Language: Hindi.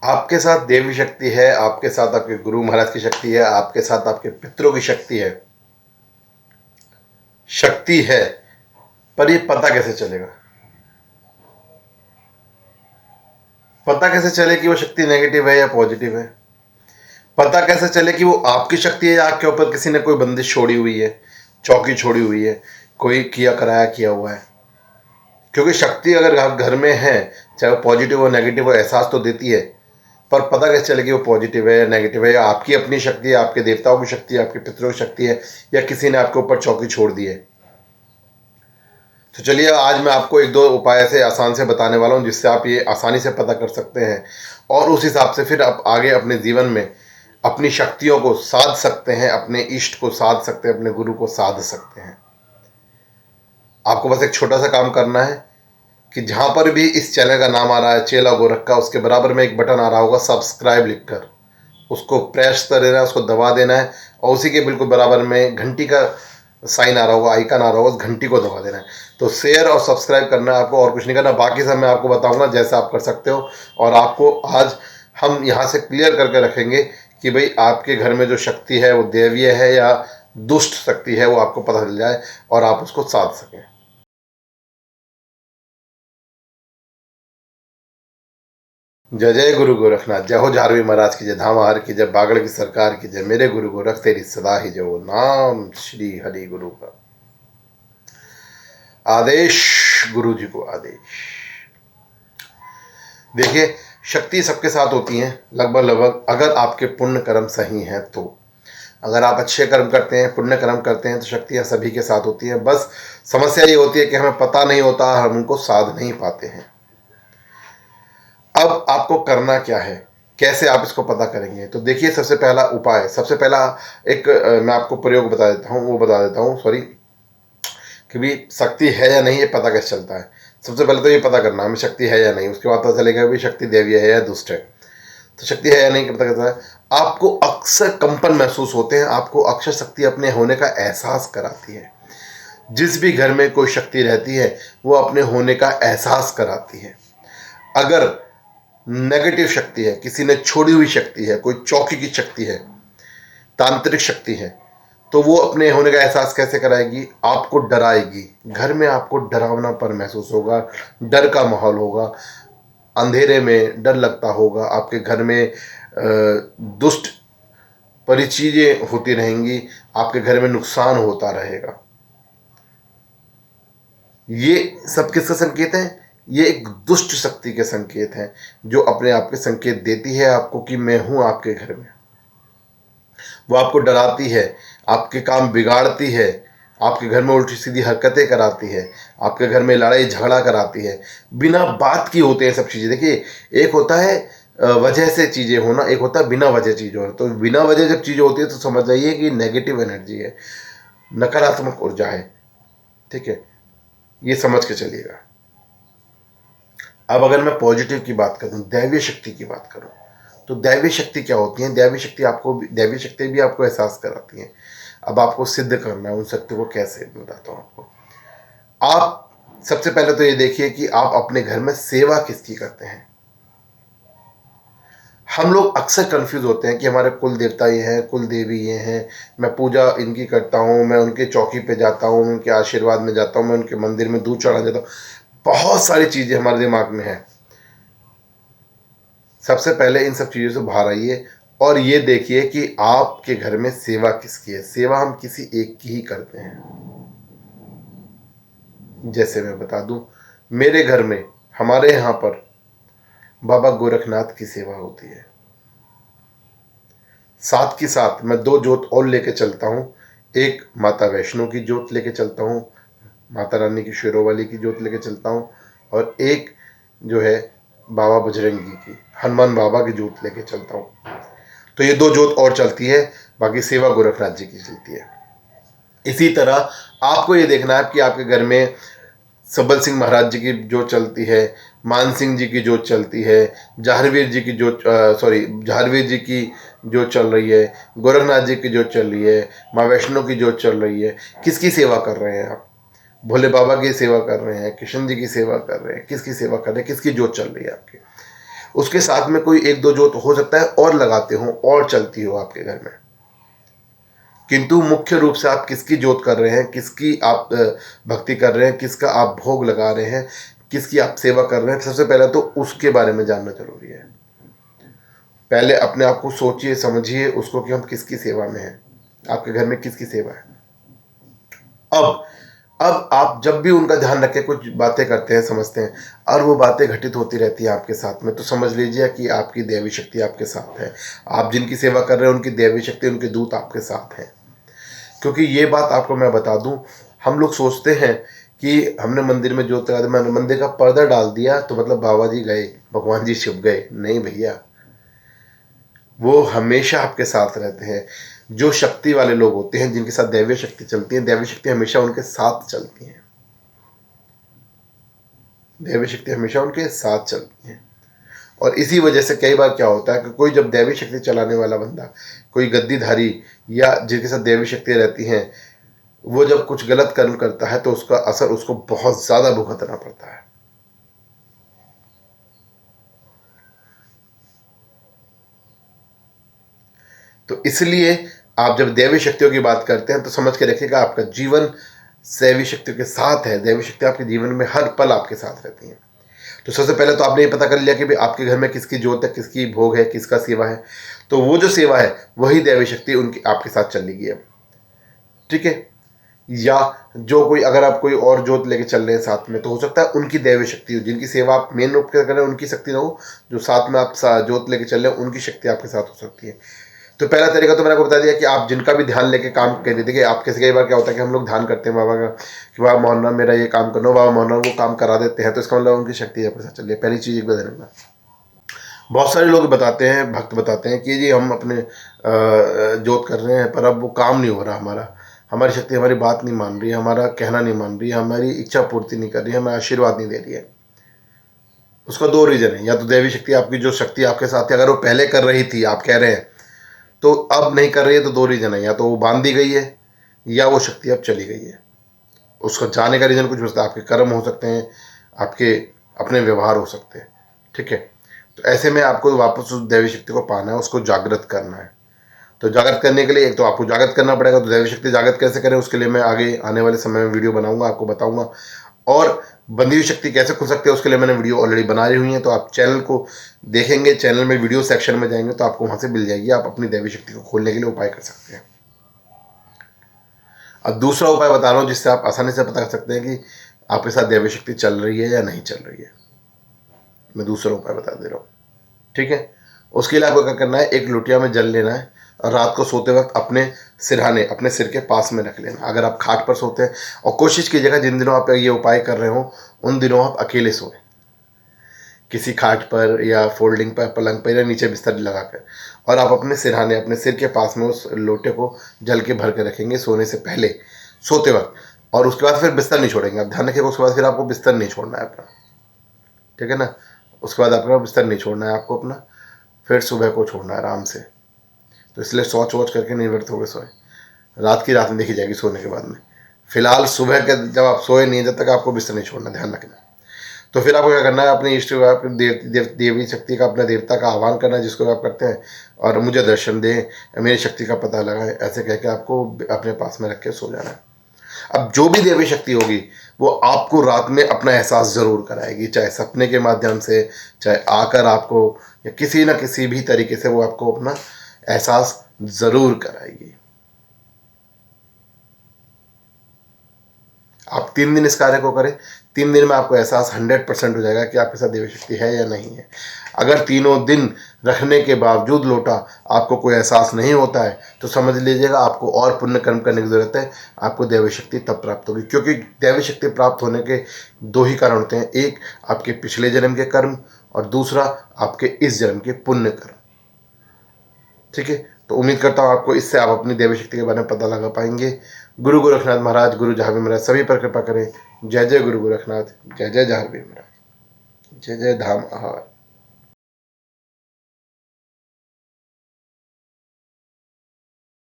आपके साथ देवी शक्ति है, आपके साथ आपके गुरु महाराज की शक्ति है, आपके साथ आपके पितरों की शक्ति है, पर ये पता कैसे चलेगा? पता कैसे चले कि वो शक्ति नेगेटिव है या पॉजिटिव है? पता कैसे चले कि वो आपकी शक्ति है या आपके ऊपर किसी ने कोई बंदिश छोड़ी हुई है, चौकी छोड़ी हुई है, कोई किया हुआ है? क्योंकि शक्ति अगर घर में है, चाहे वो पॉजिटिव हो नेगेटिव हो, एहसास तो देती है, पर पता कैसे चले कि वो पॉजिटिव है या नेगेटिव है, या आपकी अपनी शक्ति है, आपके देवताओं की शक्ति है, आपके पितरों की शक्ति है, या किसी ने आपके ऊपर चौकी छोड़ दी है। तो चलिए आज मैं आपको एक दो उपाय से आसान से बताने वाला हूँ, जिससे आप ये आसानी से पता कर सकते हैं और उस हिसाब से फिर आप आगे अपने जीवन में अपनी शक्तियों को साध सकते हैं, अपने इष्ट को साध सकते हैं, अपने गुरु को साध सकते हैं। आपको बस एक छोटा सा काम करना है कि जहाँ पर भी इस चैनल का नाम आ रहा है चेला गोरख का, उसके बराबर में एक बटन आ रहा होगा सब्सक्राइब लिखकर, उसको प्रेस कर देना है, उसको दबा देना है, और उसी के बिल्कुल बराबर में घंटी का साइन आ रहा होगा, आइकन आ रहा होगा, उस घंटी को दबा देना है। तो शेयर और सब्सक्राइब करना है आपको, और कुछ नहीं करना। बाकी सब मैं आपको बताऊंगा जैसे आप कर सकते हो। और आपको आज हम यहाँ से क्लियर करके रखेंगे कि भाई आपके घर में जो शक्ति है वो दैवीय है या दुष्ट शक्ति है, वो आपको पता चल जाए और आप उसको साध सकें। जय जय गुरु गोरखनाथ, जय हो झारवी महाराज की जय, धाम हर की जय, बागड़ की सरकार की जय, मेरे गुरु गोरख तेरी सदा ही जय हो। नाम श्री हरि गुरु का आदेश, गुरु जी को आदेश। देखिए, शक्ति सबके साथ होती है लगभग, अगर आपके पुण्य कर्म सही हैं तो। अगर आप अच्छे कर्म करते हैं, पुण्य कर्म करते हैं, तो शक्तियाँ सभी के साथ होती हैं। बस समस्या ये होती है कि हमें पता नहीं होता, हम उनको साध नहीं पाते हैं। अब आपको करना क्या है, कैसे आप इसको पता करेंगे? तो देखिए, सबसे पहला उपाय, सबसे पहला एक मैं आपको प्रयोग बता देता हूँ सॉरी, कि भी शक्ति है या नहीं ये पता कैसे चलता है। सबसे पहले तो ये पता करना हमें शक्ति है या नहीं, उसके बाद पता चलेगा भी शक्ति दैवीय है या दुष्ट है। तो शक्ति है या नहीं पता करता है। आपको अक्सर कंपन महसूस होते हैं, आपको अक्सर शक्ति अपने होने का एहसास कराती है। जिस भी घर में कोई शक्ति रहती है वो अपने होने का एहसास कराती है। अगर नेगेटिव शक्ति है, किसी ने छोड़ी हुई शक्ति है, कोई चौकी की शक्ति है, तांत्रिक शक्ति है, तो वो अपने होने का एहसास कैसे कराएगी? आपको डराएगी। घर में आपको डरावनापन महसूस होगा, डर का माहौल होगा, अंधेरे में डर लगता होगा, आपके घर में दुष्ट परी चीजें होती रहेंगी, आपके घर में नुकसान होता रहेगा। ये सब किसका संकेत है? ये एक दुष्ट शक्ति के संकेत हैं, जो अपने आप के संकेत देती है आपको कि मैं हूं आपके घर में। वो आपको डराती है, आपके काम बिगाड़ती है, आपके घर में उल्टी सीधी हरकतें कराती है, आपके घर में लड़ाई झगड़ा कराती है, बिना बात की होते हैं सब चीज़ें। देखिए, एक होता है वजह से चीज़ें होना, एक होता है बिना वजह चीज़ होना। तो बिना वजह जब चीज़ें होती है तो समझ जाइए कि नेगेटिव एनर्जी है, नकारात्मक ऊर्जा है। ठीक है, ये समझ के चलिएगा। अब अगर मैं पॉजिटिव की बात करूं, दैवीय शक्ति की बात करूं, तो दैवीय शक्ति क्या होती है? दैवीय शक्ति भी आपको एहसास कराती हैं। अब आपको सिद्ध करना है उन शक्ति को, कैसे बताता हूँ आपको। आप सबसे पहले तो ये देखिए कि आप अपने घर में सेवा किसकी करते हैं। हम लोग अक्सर कंफ्यूज होते हैं कि हमारे कुल देवता ये हैं, कुल देवी ये हैं, मैं पूजा इनकी करता हूँ, मैं उनके चौकी पे जाता हूँ, उनके आशीर्वाद में जाता हूँ, मैं उनके मंदिर में दूध चढ़ा जाता हूँ। बहुत सारी चीज़ें हमारे दिमाग में हैं। सबसे पहले इन सब चीज़ों से बाहर आइए और ये देखिए कि आपके घर में सेवा किसकी है। सेवा हम किसी एक की ही करते हैं। जैसे मैं बता दूं, मेरे घर में, हमारे यहाँ पर बाबा गोरखनाथ की सेवा होती है। साथ के साथ मैं दो जोत और लेके चलता हूँ। एक माता वैष्णो की जोत लेके चलता हूँ, माता रानी की शेरोवाली की जोत लेके चलता हूँ, और एक जो है बाबा बजरंगी की, हनुमान बाबा की जोत लेके चलता हूँ। तो ये दो जोत और चलती है, बाकी सेवा गोरखनाथ जी की चलती है। इसी तरह आपको ये देखना है कि आपके घर में सबल सिंह महाराज जी की जोत चलती है, मान सिंह जी की जोत चलती है, जहारवीर जी की जोत जहारवीर जी की जोत चल रही है, गोरखनाथ जी की जोत चल रही है, माँ वैष्णो की जोत चल रही है। किसकी सेवा कर रहे हैं आप? भोले बाबा की सेवा कर रहे हैं, कृष्ण जी की सेवा कर रहे हैं, किसकी सेवा कर रहे हैं, किसकी जोत चल रही है आपकी? उसके साथ में कोई एक दो जोत हो सकता है और लगाते हो और चलती हो आपके घर में, किंतु मुख्य रूप से आप किसकी जोत कर रहे हैं, किसकी आप भक्ति कर रहे हैं, किसका आप भोग लगा रहे हैं, किसकी आप सेवा कर रहे हैं, सबसे पहले तो उसके बारे में जानना जरूरी है। पहले अपने आप को सोचिए, समझिए उसको कि हम किसकी सेवा में हैं, आपके घर में किसकी सेवा है। अब आप जब भी उनका ध्यान रख के कुछ बातें करते हैं, समझते हैं, और वो बातें घटित होती रहती हैं आपके साथ में, तो समझ लीजिए कि आपकी दैवी शक्ति आपके साथ है। आप जिनकी सेवा कर रहे हैं उनकी दैवी शक्ति, उनके दूत आपके साथ हैं। क्योंकि ये बात आपको मैं बता दूं, हम लोग सोचते हैं कि हमने मंदिर में जोत लगा दी, मैंने मंदिर का पर्दा डाल दिया तो मतलब बाबा जी गए, भगवान जी छुप गए। नहीं भैया, वो हमेशा आपके साथ रहते हैं। जो शक्ति वाले लोग होते हैं, जिनके साथ दैवीय शक्ति चलती है, दैवीय शक्ति हमेशा उनके साथ चलती है, दैवीय शक्ति हमेशा उनके साथ चलती है। और इसी वजह से कई बार क्या होता है कि कोई जब दैवी शक्ति चलाने वाला बंदा, कोई गद्दीधारी या जिनके साथ दैवी शक्तियाँ रहती हैं, वो जब कुछ गलत कर्म करता है तो उसका असर उसको बहुत ज़्यादा भुगतना पड़ता है। तो इसलिए आप जब दैवी शक्तियों की बात करते हैं तो समझ के रखिएगा, आपका जीवन दैवी शक्तियों के साथ है। दैवी शक्ति आपके जीवन में हर पल आपके साथ रहती हैं। तो सबसे पहले तो आपने ये पता कर लिया कि भाई आपके घर में किसकी जोत है, किसकी भोग है, किसका सेवा है। तो वो जो सेवा है वही दैवी शक्ति उनकी आपके साथ चलेगी अब, ठीक है। या जो कोई, अगर आप कोई और जोत लेके चल रहे हैं साथ में, तो हो सकता है उनकी दैवी शक्ति हो, जिनकी सेवा आप मेन रूप से कर रहे हैं उनकी शक्ति ना हो, जो साथ में आप जोत लेके चल रहे हैं उनकी शक्ति आपके साथ हो सकती है। तो पहला तरीका तो मैंने आपको बता दिया कि आप जिनका भी ध्यान लेके काम कर देते, देखिए आप कैसे, कई बार क्या होता है कि हम लोग ध्यान करते हैं बाबा का कि बाबा मोहन मेरा ये काम करना, बाबा मोहन वो काम करा देते हैं, तो इसका मतलब उनकी शक्ति आपके साथ चल रही है। पहली चीज़ एक बार ध्यान। बहुत सारे लोग बताते हैं, भक्त बताते हैं कि जी हम अपने जोत कर रहे हैं पर अब वो काम नहीं हो रहा हमारा, हमारी शक्ति हमारी बात नहीं मान रही है, हमारा कहना नहीं मान रही है, हमारी इच्छा पूर्ति नहीं कर रही है, हमें आशीर्वाद नहीं दे रही है। उसका दो रीज़न है, या तो दैवी शक्ति आपकी जो शक्ति आपके साथ है, अगर वो पहले कर रही थी, आप कह रहे हैं, तो अब नहीं कर रही है, तो दो रीज़न है, या तो वो बांध दी गई है या वो शक्ति अब चली गई है। उसका जाने का रीज़न कुछ भी सकता है, आपके कर्म हो सकते हैं, आपके अपने व्यवहार हो सकते हैं, ठीक है। तो ऐसे में आपको वापस उस दैवी शक्ति को पाना है, उसको जागृत करना है। तो जागृत करने के लिए एक तो आपको जागृत करना पड़ेगा। तो दैवी शक्ति जागृत कैसे करें, उसके लिए मैं आगे आने वाले समय में वीडियो बनाऊंगा, आपको बताऊंगा। और बंधी हुई शक्ति कैसे खुल सकती है उसके लिए मैंने वीडियो ऑलरेडी बना रही हुई है, तो आप चैनल को देखेंगे, चैनल में वीडियो सेक्शन में जाएंगे तो आपको वहाँ से मिल जाएगी, आप अपनी दैवी शक्ति को खोलने के लिए उपाय कर सकते हैं। अब दूसरा उपाय बता रहा हूँ जिससे आप आसानी से पता कर सकते हैं कि आपके साथ दैवी शक्ति चल रही है या नहीं चल रही है। मैं दूसरा उपाय बता दे रहा हूँ, ठीक है। उसके लिए आपको क्या करना है, एक लोटिया में जल लेना है और रात को सोते वक्त अपने सिरहाने अपने सिर के पास में रख लेना, अगर आप खाट पर सोते हैं। और कोशिश कीजिएगा जिन दिनों आप ये उपाय कर रहे हो उन दिनों आप अकेले सोएं, किसी खाट पर या फोल्डिंग पर, पलंग पर, या नीचे बिस्तर लगाकर, और आप अपने सिरहाने अपने सिर के पास में उस लोटे को जल के भर के रखेंगे सोने से पहले, सोते वक्त। और उसके बाद फिर बिस्तर नहीं छोड़ेंगे, आप ध्यान रखिएगा, उसके बाद फिर आपको बिस्तर नहीं छोड़ना है अपना, ठीक है ना। उसके बाद अपना बिस्तर नहीं छोड़ना है आपको अपना, फिर सुबह को छोड़ना है आराम से। तो इसलिए सोच वोच करके निर्वृत्त होकर सोए, रात की रात में देखी जाएगी सोने के बाद में। फिलहाल सुबह के जब आप सोए नहीं, जब तक आपको बिस्तर नहीं छोड़ना, ध्यान रखना। तो फिर आपको क्या करना है, अपने इष्ट अपने देवी शक्ति का, अपने देवता का आह्वान करना है जिसको आप करते हैं, और मुझे दर्शन दें, मेरी शक्ति का पता लगाएं, ऐसे कह के आपको अपने पास में रख के सो जाना है। अब जो भी देवी शक्ति होगी वो आपको रात में अपना एहसास ज़रूर कराएगी, चाहे सपने के माध्यम से, चाहे आकर आपको, या किसी न किसी भी तरीके से वो आपको अपना एहसास ज़रूर कराएगी। आप 3 दिन इस कार्य को करें, 3 दिन में आपको एहसास 100% हो जाएगा कि आपके साथ देवी शक्ति है या नहीं है। अगर तीनों दिन रखने के बावजूद लोटा आपको कोई एहसास नहीं होता है तो समझ लीजिएगा आपको और पुण्य कर्म करने की ज़रूरत है, आपको दैवी शक्ति तब प्राप्त होगी। क्योंकि दैवी शक्ति प्राप्त होने के दो ही कारण होते हैं, एक आपके पिछले जन्म के कर्म और दूसरा आपके इस जन्म के पुण्य कर्म, ठीक है। तो उम्मीद करता हूँ आपको इससे आप अपनी दैवी शक्ति के बारे में पता लगा पाएंगे। गुरु गोरखनाथ महाराज, गुरु जहांगीर महाराज सभी पर कृपा करें। जय जय गुरु गोरखनाथ, जय जय जहांगीर महाराज, जय जय धाम आहार।